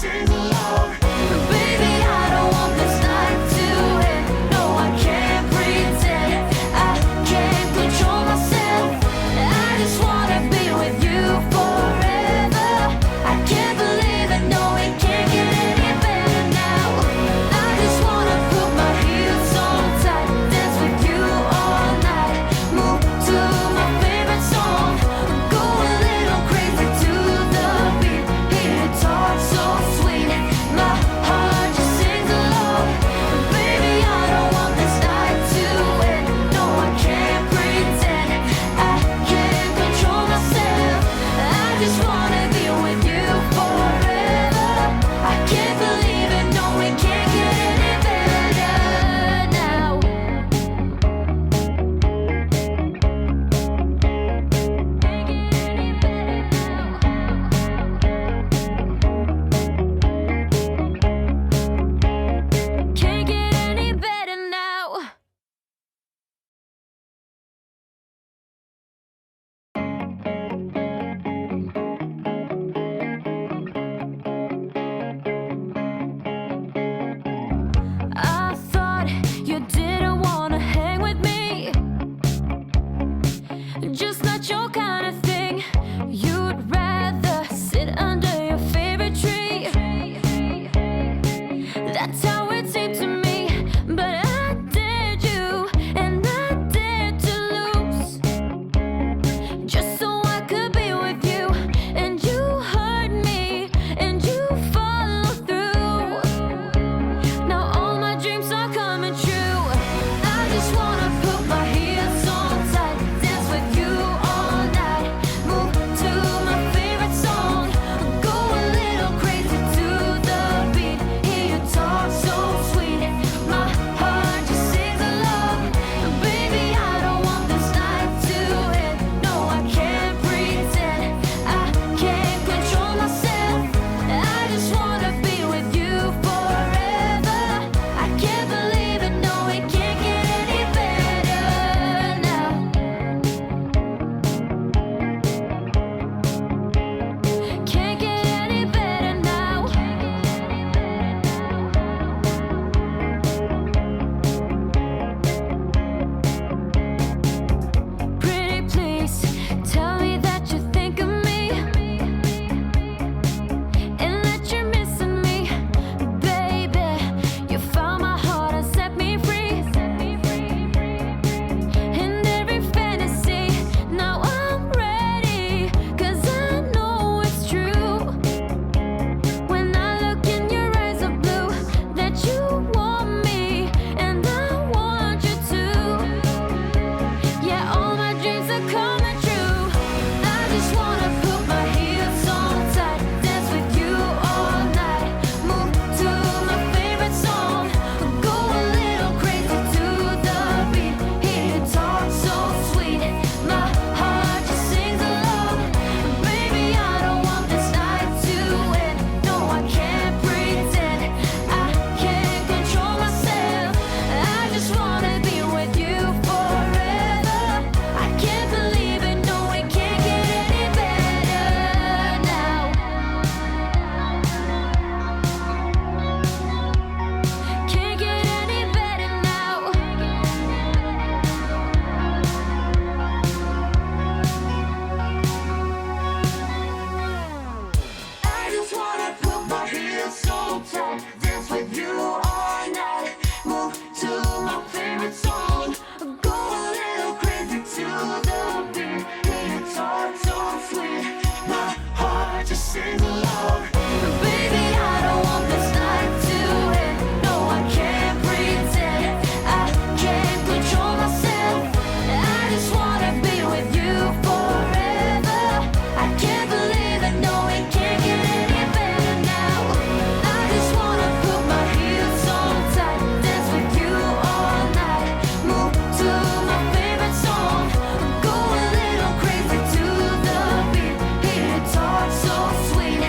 sing along. Baby, I don't want this night to end. No, I can't pretend. I can't control myself. I just wanna be with you forever. I can't believe it, no, it can't get any better now. I just wanna put my heels on tight, dance with you all night, move to my favorite song, go a little crazy to the beat, hear you talk so sweet, my heart just sings along. Baby, I don't want this night to end. No, I can't pretend. I can't control myself. I just wanna be with you forever. I can't believe it, no, it can't get any better now. Can't get any better now. I thought you didn't wanna hang with me, just not your kind of thing. You'd rather sit under your favorite tree. That's how it seemed to me, but I dared you and I dared to lose, just so I could be with you. And you hurt me and you followed through. Now all my dreams are coming true. I just wanna put my heels on tight, dance with you all night, move to my favorite song, go a little crazy to the beat, hear you talk so sweet, my heart just sings along. Baby, I don't want this night to end. No, I can't pretend. I can't control myself. I just wanna be with you forever. I can't believe it, no, it can't get any better now. Can't get any better now. Pretty please, tell me that you think of me and that you're missing me. Baby, you found my heart and set me free. In every fantasy, now I'm ready, 'cause I know it's true. When I look in your eyes of blue, that you want me and I want you to. Yeah, all my dreams are coming true. I just wanna put my heels on tight, dance with you all night, move to my favorite song, go a little crazy to the beat, hear you talk so sweet, my heart just sings along. Baby, I don't want this night to end. No, I can't pretend. I can't control myself. I just wanna be with you forever. I can't believe it, no, it can't get any better now. Can't get any better now. I just wanna put my heels so tight, dance with you all night, move to my favorite song, go a little crazy to the beat, hear you talk so sweet, my heart just sings along. Baby, I don't want this night to end. No, I can't pretend. I can't control myself. I just wanna be with you forever. I can't believe it, no, it can't get any better now. I just wanna put my heels on tight, dance with you all night, move to my favorite song, go a little crazy to the beat, hear you talk so sweet,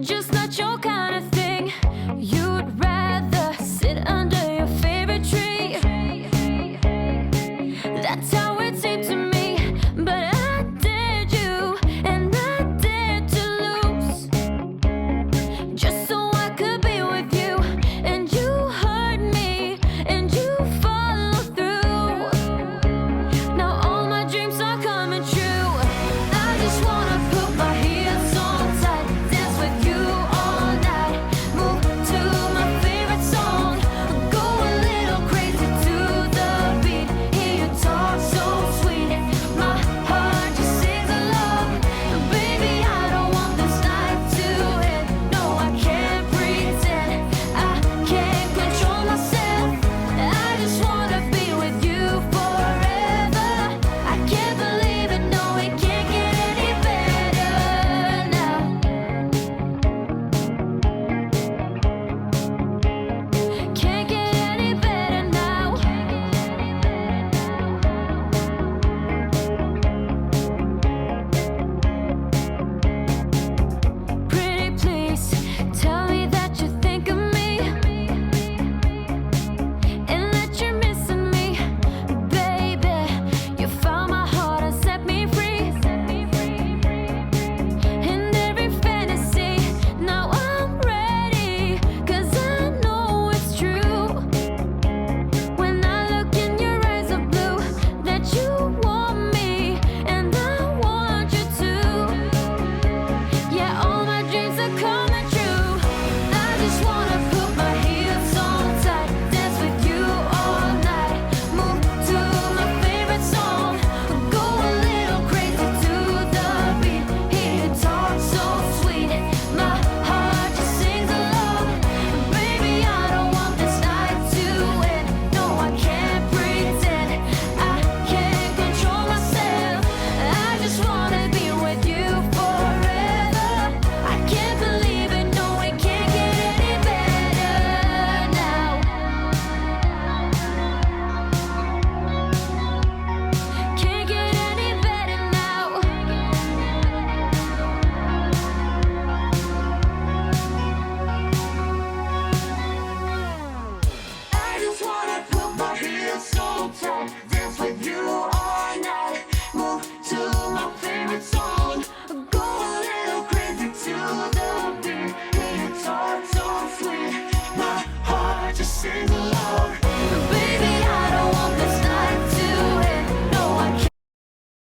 just not your kind of thing.